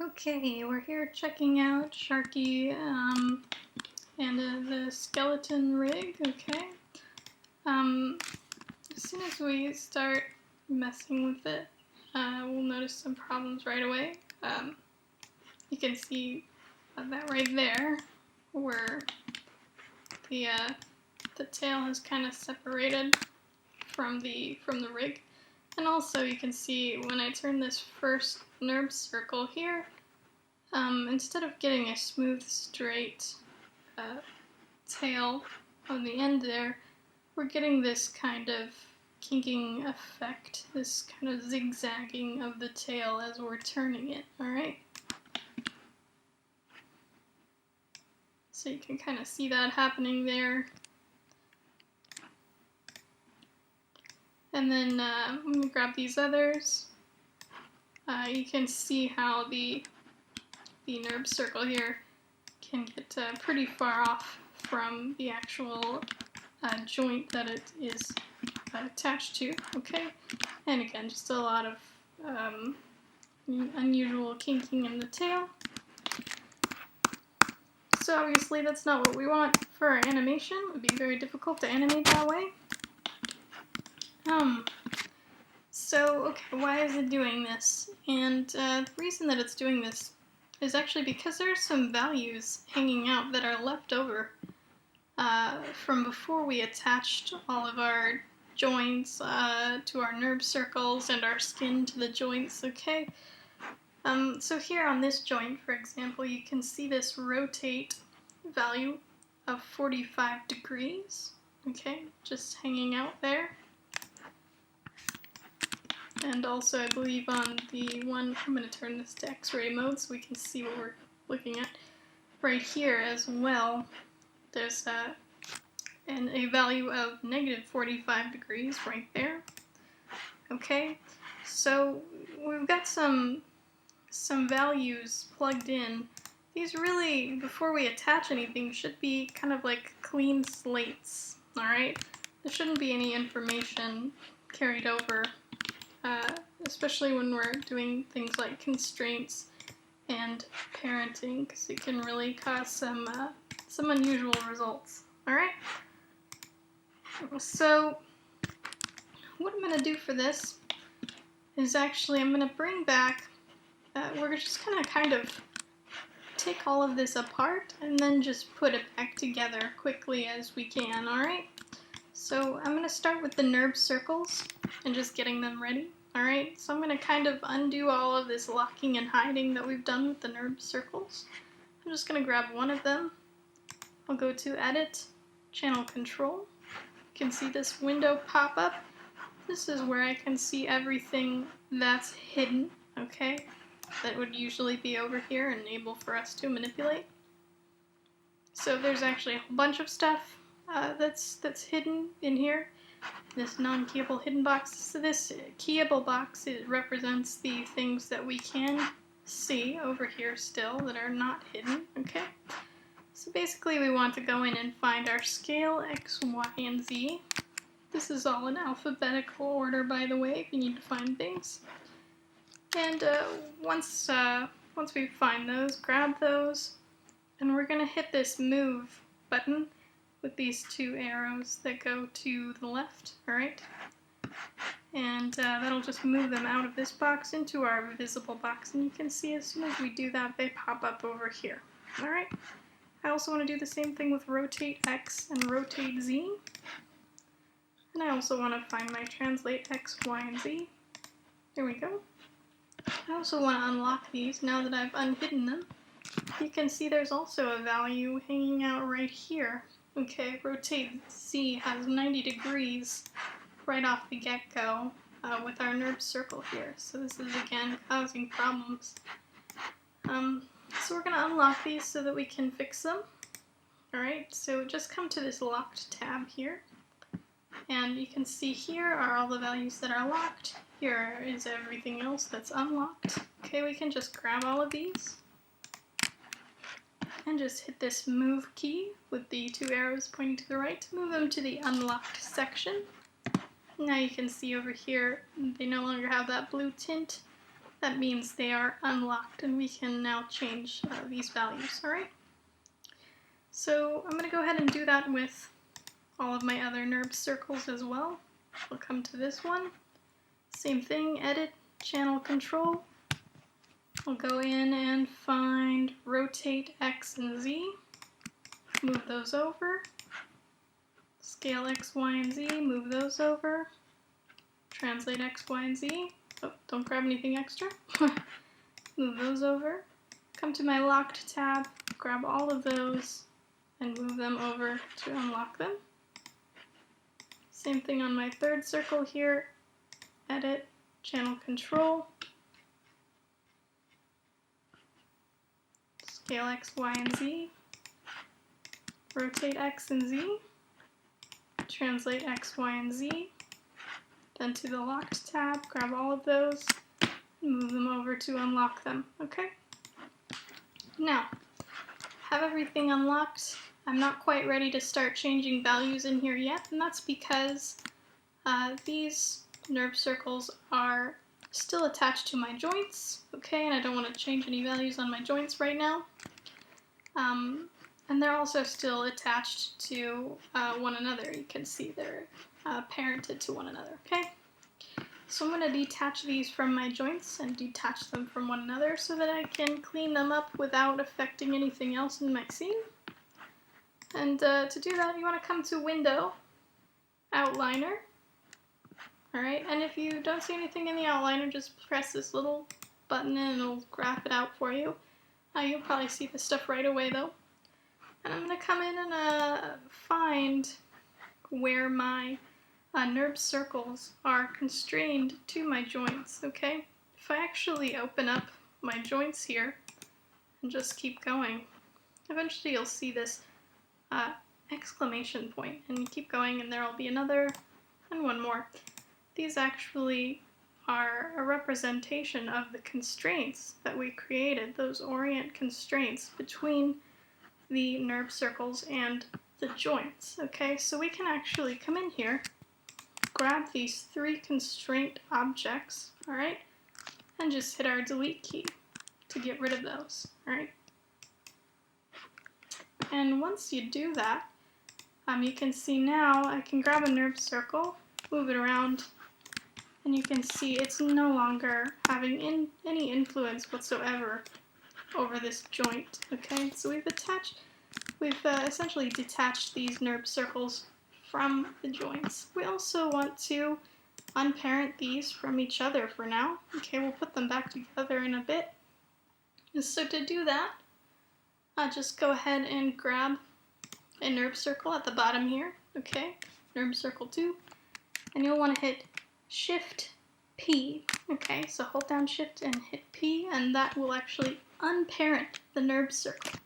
Okay, we're here checking out Sharky and the skeleton rig, okay? As soon as we start messing with it, we'll notice some problems right away. You can see that right there, where the tail has kind of separated from the rig. And also you can see when I turn this first NURB circle here, instead of getting a smooth, straight tail on the end there, we're getting this kind of kinking effect, this kind of zigzagging of the tail as we're turning it, alright? So you can kind of see that happening there. And then when we grab these others, you can see how the NURB circle here can get pretty far off from the actual joint that it is attached to, okay? And again, just a lot of unusual kinking in the tail. So obviously that's not what we want for our animation. It would be very difficult to animate that way. So, okay, why is it doing this? And the reason that it's doing this is actually because there are some values hanging out that are left over from before we attached all of our joints to our NURB circles and our skin to the joints, okay? So here on this joint, for example, you can see this rotate value of 45 degrees, okay, just hanging out there. And also, I believe on the one, I'm going to turn this to X-ray mode so we can see what we're looking at. Right here as well, there's a value of negative 45 degrees right there. Okay, so we've got some values plugged in. These really, before we attach anything, should be kind of like clean slates, alright? There shouldn't be any information carried over. Especially when we're doing things like constraints and parenting, because it can really cause some unusual results. Alright? So, what I'm going to do for this is actually I'm going to bring back, we're just going to kind of take all of this apart and then just put it back together quickly as we can, alright? So I'm going to start with the NURB circles and just getting them ready. Alright, so I'm going to kind of undo all of this locking and hiding that we've done with the NURB circles. I'm just going to grab one of them. I'll go to Edit, Channel Control. You can see this window pop up. This is where I can see everything that's hidden, okay? That would usually be over here and able for us to manipulate. So there's actually a whole bunch of stuff that's hidden in here. This non-keyable hidden box. So this keyable box, it represents the things that we can see over here still that are not hidden, okay? So basically we want to go in and find our scale X, Y, and Z. This is all in alphabetical order, by the way, if you need to find things. And once we find those, grab those, and we're going to hit this move button with these two arrows that go to the left, alright? And that'll just move them out of this box into our visible box, and you can see as soon as we do that, they pop up over here, alright? I also want to do the same thing with rotate X and rotate Z. And I also want to find my translate X, Y, and Z. There we go. I also want to unlock these now that I've unhidden them. You can see there's also a value hanging out right here. Okay, rotate Z has 90 degrees right off the get-go with our NURB circle here. So this is again causing problems. So we're going to unlock these so that we can fix them. Alright, so just come to this locked tab here. And you can see here are all the values that are locked. Here is everything else that's unlocked. Okay, we can just grab all of these and just hit this move key with the two arrows pointing to the right to move them to the unlocked section. Now you can see over here they no longer have that blue tint. that means they are unlocked and we can now change these values, alright? So I'm going to go ahead and do that with all of my other NURB circles as well. We'll come to this one. Same thing, edit, channel control. We'll go in and find rotate X and Z. Move those over. Scale X, Y, and Z, move those over. Translate X, Y, and Z. Oh, don't grab anything extra. Move those over. Come to my locked tab, grab all of those, and move them over to unlock them. Same thing on my third circle here. Edit, channel control. Scale X, Y, and Z. Rotate X and Z. Translate X, Y, and Z. Then to the locked tab, grab all of those, and move them over to unlock them, okay? Now, have everything unlocked. I'm not quite ready to start changing values in here yet, and that's because these NURB circles are still attached to my joints, okay? And I don't want to change any values on my joints right now. And they're also still attached to one another. You can see they're parented to one another, okay? So I'm going to detach these from my joints and detach them from one another so that I can clean them up without affecting anything else in my scene. And to do that, you want to come to Window, Outliner. Alright, and if you don't see anything in the outliner, just press this little button and it'll graph it out for you. You'll probably see the stuff right away though. And I'm going to come in and find where my NURB circles are constrained to my joints, okay? If I actually open up my joints here and just keep going, eventually you'll see this exclamation point, and you keep going and there will be another and one more. These actually are a representation of the constraints that we created, those orient constraints between the NURB circles and the joints, okay? So we can actually come in here, grab these three constraint objects, alright, and just hit our delete key to get rid of those, alright? And once you do that, you can see now I can grab a NURB circle, move it around, and you can see it's no longer having any influence whatsoever over this joint, okay? So we've essentially detached these NURB circles from the joints. We also want to unparent these from each other for now. Okay, we'll put them back together in a bit. And so to do that, just go ahead and grab a NURB circle at the bottom here, okay? NURB circle 2, and you'll want to hit Shift P, okay? So hold down Shift and hit P, and that will actually unparent the NURB circle.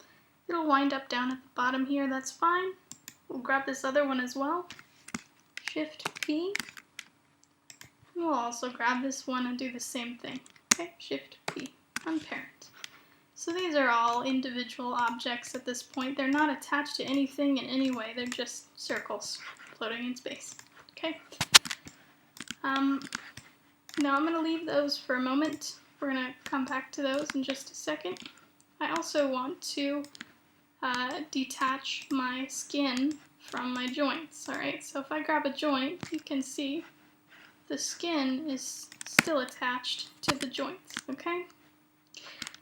It'll wind up down at the bottom here, that's fine. We'll grab this other one as well. Shift P. And we'll also grab this one and do the same thing. Okay, Shift P, unparent. So these are all individual objects at this point. They're not attached to anything in any way. They're just circles floating in space. Okay. Now I'm going to leave those for a moment. We're going to come back to those in just a second. I also want to detach my skin from my joints, alright? So if I grab a joint, you can see the skin is still attached to the joints, okay?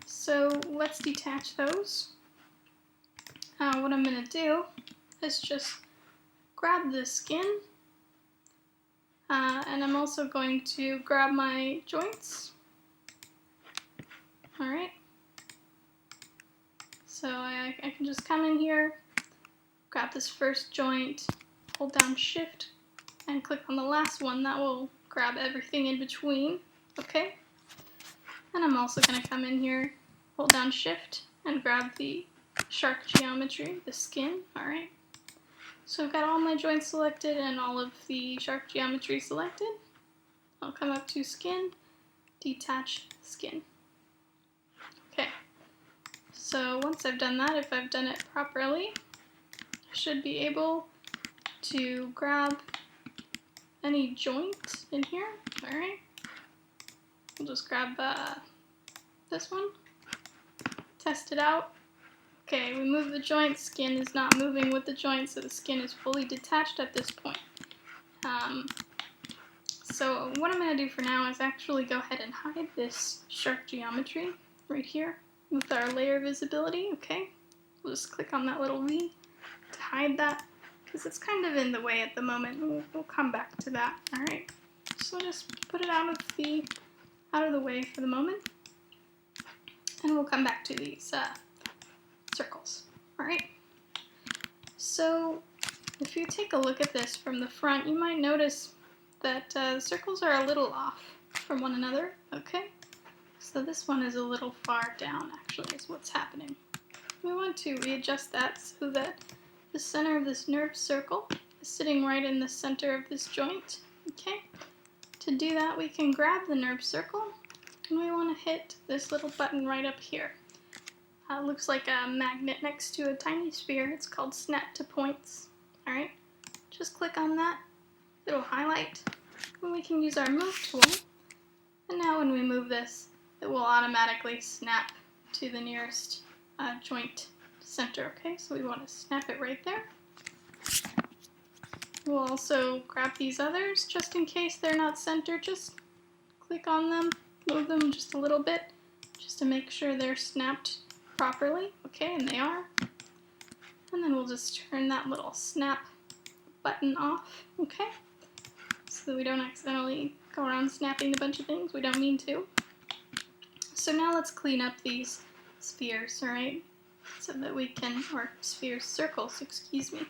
So let's detach those. What I'm going to do is just grab the skin, and I'm also going to grab my joints, alright? So I can just come in here, grab this first joint, hold down Shift, and click on the last one. That will grab everything in between, okay? And I'm also going to come in here, hold down Shift, and grab the shark geometry, the skin, alright? So I've got all my joints selected and all of the shark geometry selected. I'll come up to Skin, Detach Skin. Okay. So once I've done that, if I've done it properly, I should be able to grab any joint in here, alright? we'll just grab this one, test it out. Okay, we move the joint, skin is not moving with the joint, so the skin is fully detached at this point. So what I'm going to do for now is actually go ahead and hide this shark geometry right here with our layer visibility, okay? We'll just click on that little V to hide that, because it's kind of in the way at the moment. We'll come back to that, alright? So just put it out of the way for the moment, and we'll come back to these circles, alright? So if you take a look at this from the front, you might notice that circles are a little off from one another, okay? So this one is a little far down, actually, is what's happening. We want to readjust that so that the center of this nerve circle is sitting right in the center of this joint, okay? To do that, we can grab the nerve circle, and we want to hit this little button right up here. Looks like a magnet next to a tiny sphere. It's called Snap to Points, alright? Just click on that. It'll highlight, and we can use our move tool, and now when we move this, it will automatically snap to the nearest joint center, okay? So we want to snap it right there. We'll also grab these others, just in case they're not centered, just click on them, move them just a little bit, just to make sure they're snapped properly, okay, and they are. And then we'll just turn that little snap button off, okay? So we don't accidentally go around snapping a bunch of things. We don't mean to. So now let's clean up these spheres, alright? So that we can, or circles, excuse me.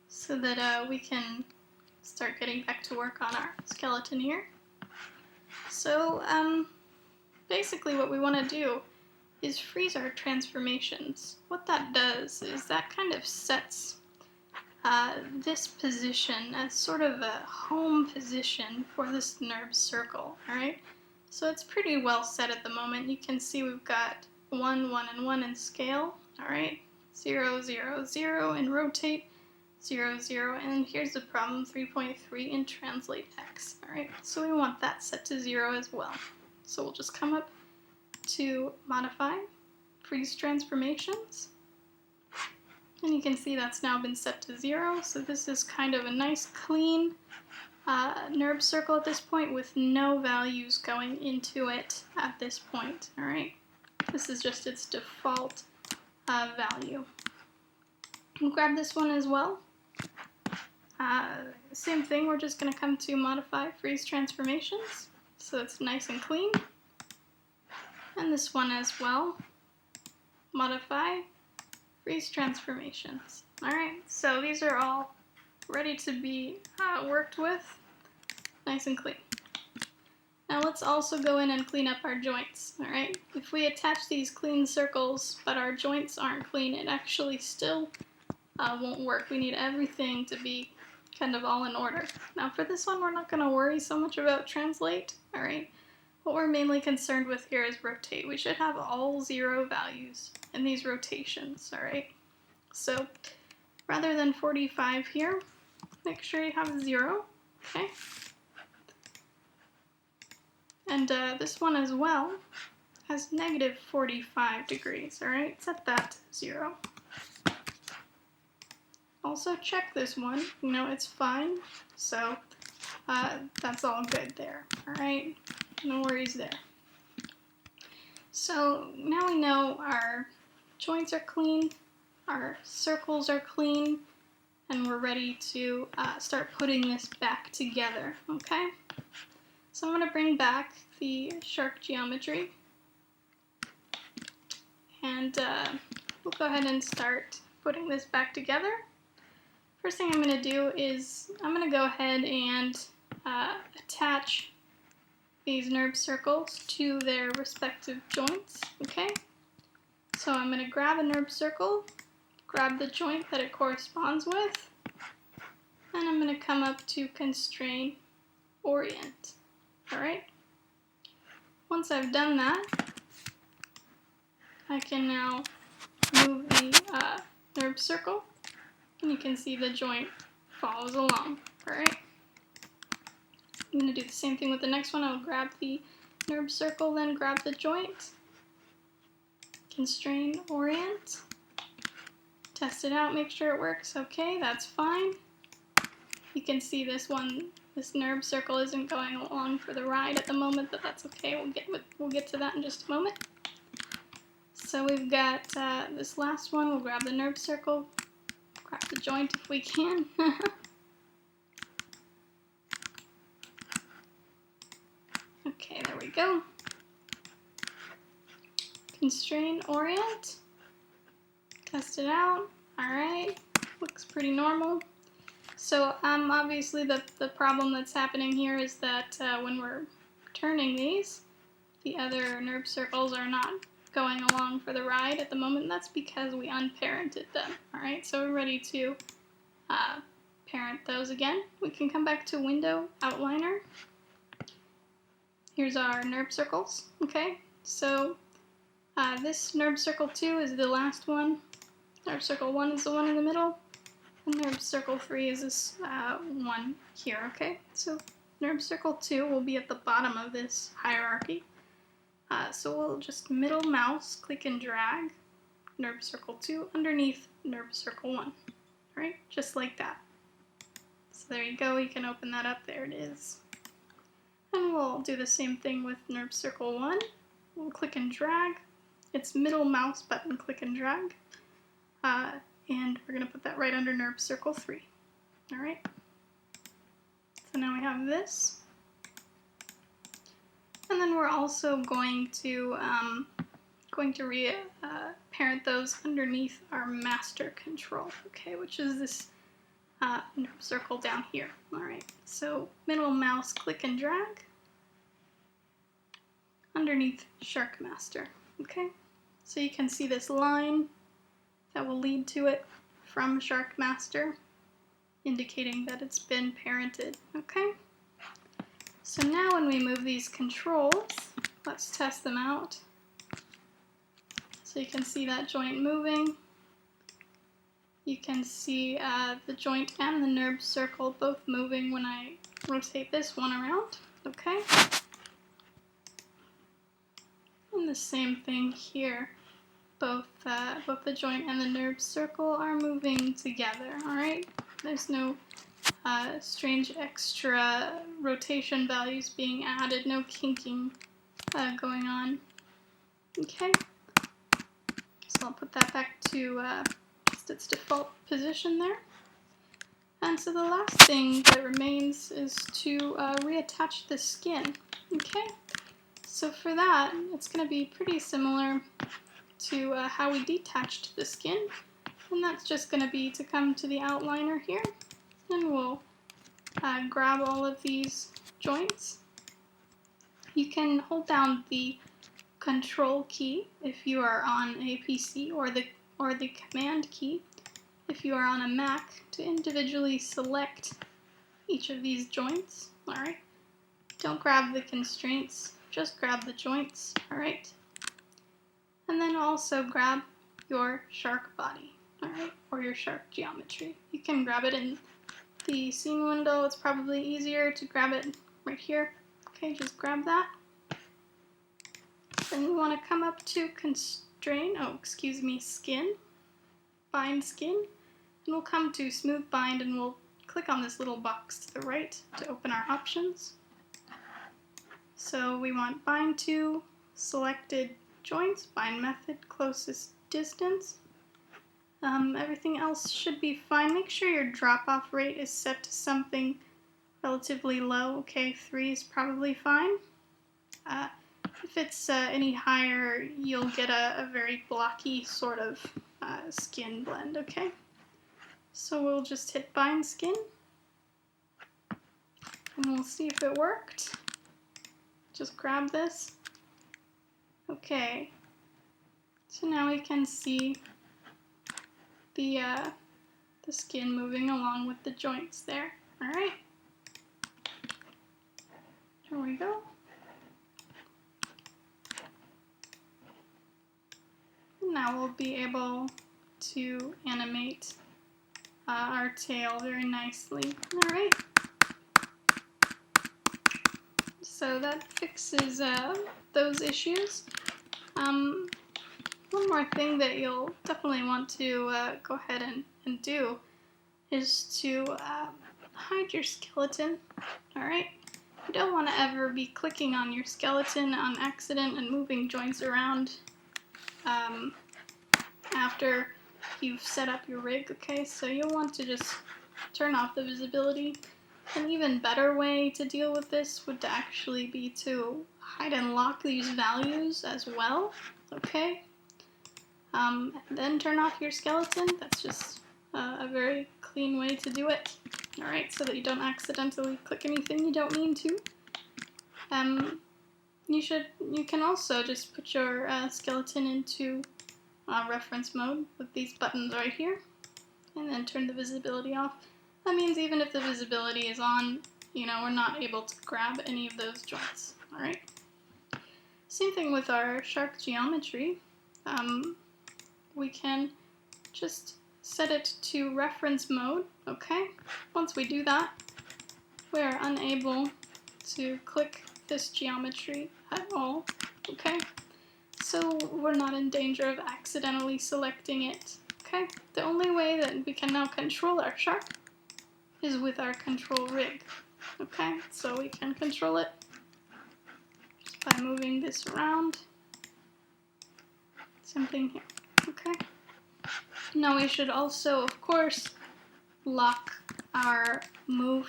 So that we can start getting back to work on our skeleton here. So basically what we want to do is freeze our transformations. What that does is that kind of sets this position as sort of a home position for this nerve circle, alright? So it's pretty well set at the moment. You can see we've got 1, 1, and 1 in scale, alright? 0, 0, 0 in rotate, 0, 0, and here's the problem, 3.3 in translate x, alright? So we want that set to 0 as well. So we'll just come up to modify, freeze transformations, and you can see that's now been set to 0, so this is kind of a nice clean nerve circle at this point with no values going into it at this point, alright? This is just its default value. We'll grab this one as well. Same thing, we're just going to come to modify, freeze transformations, so it's nice and clean. And this one as well. Modify, freeze transformations. Alright, so these are all ready to be worked with. Nice and clean. Now let's also go in and clean up our joints, alright? If we attach these clean circles, but our joints aren't clean, it actually still won't work. We need everything to be kind of all in order. Now for this one, we're not going to worry so much about translate, alright? What we're mainly concerned with here is rotate. We should have all 0 values in these rotations, alright? So rather than 45 here, make sure you have 0, okay? And this one as well has negative 45 degrees, alright? Set that to 0. Also check this one, you know, it's fine, so that's all good there, alright? No worries there. So now we know our joints are clean, our circles are clean, and we're ready to start putting this back together, okay? So I'm going to bring back the shark geometry, and we'll go ahead and start putting this back together. First thing I'm going to do is I'm going to go ahead and attach these nerve circles to their respective joints, okay? So I'm going to grab a nerve circle, grab the joint that it corresponds with, and I'm going to come up to constrain orient, alright? Once I've done that, I can now move the nerve circle, and you can see the joint follows along, alright? I'm going to do the same thing with the next one. I'll grab the nerve circle, then grab the joint. Constrain, orient. Test it out, make sure it works. Okay, that's fine. You can see this nerve circle isn't going along for the ride at the moment, but that's okay. We'll get to that in just a moment. So we've got this last one. We'll grab the nerve circle, grab the joint if we can. Okay, there we go. Constrain, orient. Test it out. Alright, looks pretty normal. So obviously the problem that's happening here is that when we're turning these, the other nerve circles are not going along for the ride at the moment. That's because we unparented them. Alright, so we're ready to parent those again. We can come back to Window, Outliner. Here's our nerve circles. Okay, so this nerve circle 2 is the last one. Nerve circle 1 is the one in the middle. And nerve circle 3 is this one here, okay? So nerve circle 2 will be at the bottom of this hierarchy. So we'll just middle mouse, click and drag nerve circle 2 underneath nerve circle 1. Alright, just like that. So there you go, you can open that up, there it is. And we'll do the same thing with nerve circle 1. We'll click and drag. It's middle mouse button, click and drag. And we're going to put that right under nerve circle 3. Alright. So now we have this. And then we're also going to parent those underneath our master control, okay, which is this nerve circle down here. Alright, so middle mouse, click and drag underneath Shark Master, okay? So you can see this line that will lead to it from Shark Master, indicating that it's been parented, okay? So now when we move these controls, let's test them out. So you can see that joint moving. You can see the joint and the nerve circle both moving when I rotate this one around, okay? And the same thing here. Both the joint and the nerve circle are moving together, alright? There's no strange extra rotation values being added, no kinking going on. Okay, so I'll put that back to just its default position there. And so the last thing that remains is to reattach the skin. Okay, so for that, it's going to be pretty similar to how we detached the skin, and that's just going to be to come to the outliner here, and we'll grab all of these joints. You can hold down the Control key if you are on a PC, or the Command key if you are on a Mac, to individually select each of these joints. Alright, don't grab the constraints, just grab the joints. Alright, and then also grab your shark body, alright, or your shark geometry. You can grab it in the scene window. It's probably easier to grab it right here. Okay, just grab that. Then you want to come up to skin, bind skin, and we'll come to smooth bind, and we'll click on this little box to the right to open our options. So we want bind to selected joints, bind method, closest distance. Everything else should be fine. Make sure your drop-off rate is set to something relatively low. Okay, 3 is probably fine. If it's any higher, you'll get a very blocky sort of skin blend, okay? So we'll just hit bind skin, and we'll see if it worked. Just grab this. Okay, so now we can see the skin moving along with the joints there. Alright, here we go. Now we'll be able to animate our tail very nicely. Alright, so that fixes those issues. One more thing that you'll definitely want to go ahead and do is to hide your skeleton. Alright? You don't want to ever be clicking on your skeleton on accident and moving joints around after you've set up your rig, okay? So you'll want to just turn off the visibility. An even better way to deal with this would to actually be to hide and lock these values as well, okay? Then turn off your skeleton. That's just a very clean way to do it. Alright, so that you don't accidentally click anything you don't mean to. You can also just put your skeleton into reference mode with these buttons right here, and then turn the visibility off. That means even if the visibility is on, we're not able to grab any of those joints. Alright? Same thing with our shark geometry. We can just set it to reference mode, okay? Once we do that, we are unable to click this geometry at all, okay? So we're not in danger of accidentally selecting it, okay? The only way that we can now control our shark is with our control rig, okay? So we can control it just by moving this around. Same thing here, okay? Now we should also, of course, lock our move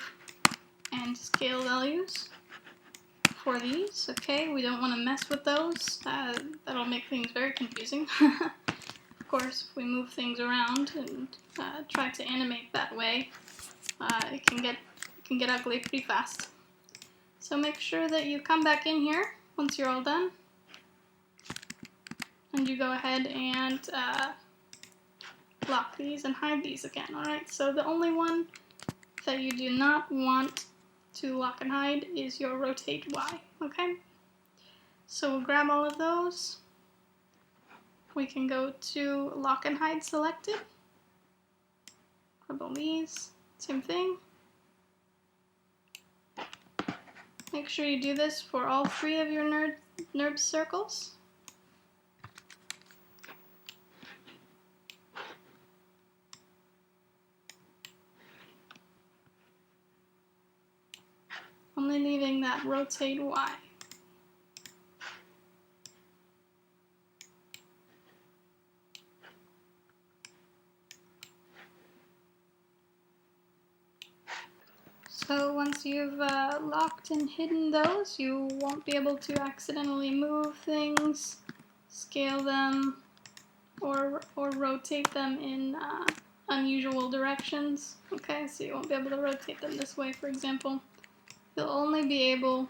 and scale values for these, okay? We don't want to mess with those. That'll make things very confusing. Of course, if we move things around and try to animate that way, it can get ugly pretty fast. So make sure that you come back in here once you're all done, and you go ahead and lock these and hide these again, alright? So the only one that you do not want to lock and hide is your rotate Y, okay? So we'll grab all of those. We can go to lock and hide selected. Grab all these, same thing. Make sure you do this for all 3 of your NURB circles. Only leaving that rotate Y. So once you've locked and hidden those, you won't be able to accidentally move things, scale them, or rotate them in unusual directions. Okay, so you won't be able to rotate them this way, for example. You'll only be able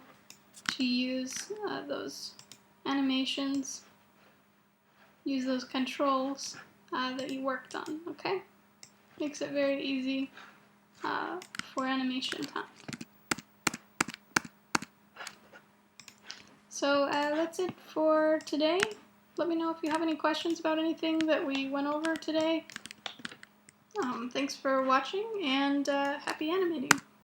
to use those animations, use those controls that you worked on, okay? Makes it very easy for animation time. So that's it for today. Let me know if you have any questions about anything that we went over today. Thanks for watching, and happy animating.